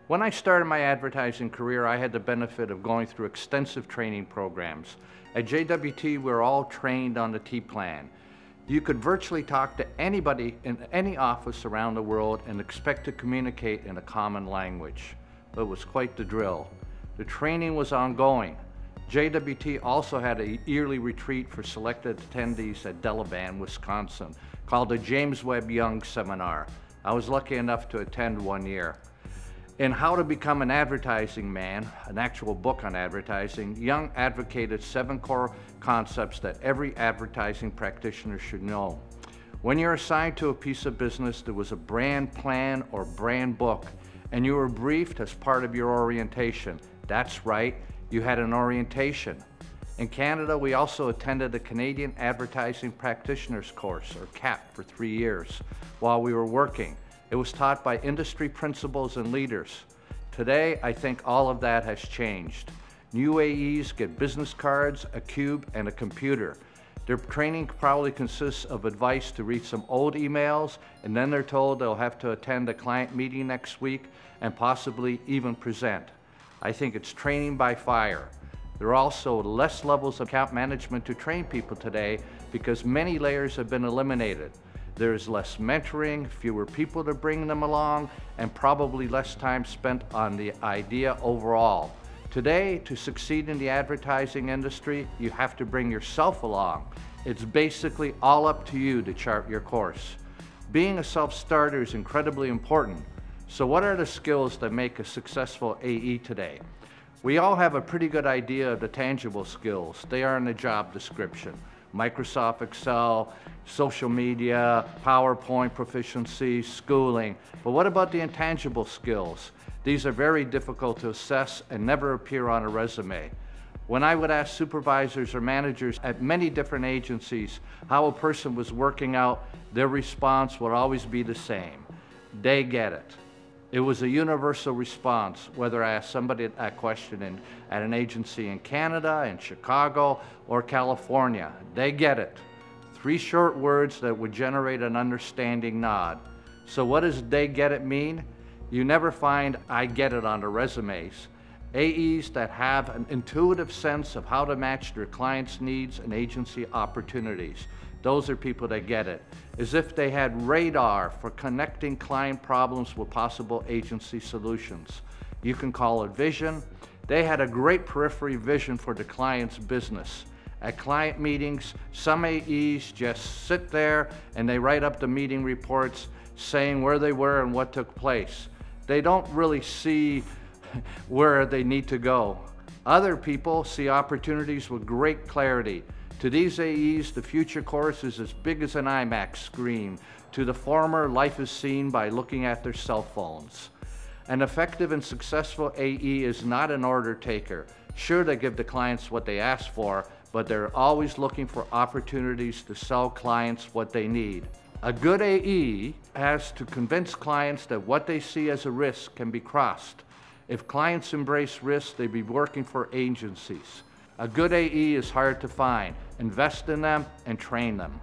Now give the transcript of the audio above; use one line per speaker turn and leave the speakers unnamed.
When I started my advertising career, I had the benefit of going through extensive training programs. At JWT, we're all trained on the T-plan. You could virtually talk to anybody in any office around the world and expect to communicate in a common language. It was quite the drill. The training was ongoing. JWT also had a yearly retreat for selected attendees at Delevan, Wisconsin, called the James Webb Young Seminar. I was lucky enough to attend one year. In How to Become an Advertising Man, an actual book on advertising, Young advocated 7 core concepts that every advertising practitioner should know. When you're assigned to a piece of business, there was a brand plan or brand book, and you were briefed as part of your orientation. That's right, you had an orientation. In Canada, we also attended the Canadian Advertising Practitioners course, or CAP, for 3 years while we were working. It was taught by industry principals and leaders. Today, I think all of that has changed. New AEs get business cards, a cube, and a computer. Their training probably consists of advice to read some old emails, and then they're told they'll have to attend a client meeting next week and possibly even present. I think it's training by fire. There are also less levels of account management to train people today because many layers have been eliminated. There's less mentoring, fewer people to bring them along, and probably less time spent on the idea overall. Today, to succeed in the advertising industry, you have to bring yourself along. It's basically all up to you to chart your course. Being a self-starter is incredibly important. So what are the skills that make a successful AE today? We all have a pretty good idea of the tangible skills. They are in the job description. Microsoft Excel, social media, PowerPoint proficiency, schooling. But what about the intangible skills? These are very difficult to assess and never appear on a resume. When I would ask supervisors or managers at many different agencies how a person was working out, their response would always be the same. They get it. It was a universal response, whether I asked somebody that question at an agency in Canada, in Chicago, or California. They get it. 3 short words that would generate an understanding nod. So what does they get it mean? You never find I get it on the resumes. AEs that have an intuitive sense of how to match their clients' needs and agency opportunities. Those are people that get it. As if they had radar for connecting client problems with possible agency solutions. You can call it vision. They had a great periphery vision for the client's business. At client meetings, some AEs just sit there and they write up the meeting reports saying where they were and what took place. They don't really see where they need to go. Other people see opportunities with great clarity. To these AEs, the future course is as big as an IMAX screen. To the former, life is seen by looking at their cell phones. An effective and successful AE is not an order taker. Sure, they give the clients what they ask for, but they're always looking for opportunities to sell clients what they need. A good AE has to convince clients that what they see as a risk can be crossed. If clients embrace risk, they'd be working for agencies. A good AE is hard to find. Invest in them and train them.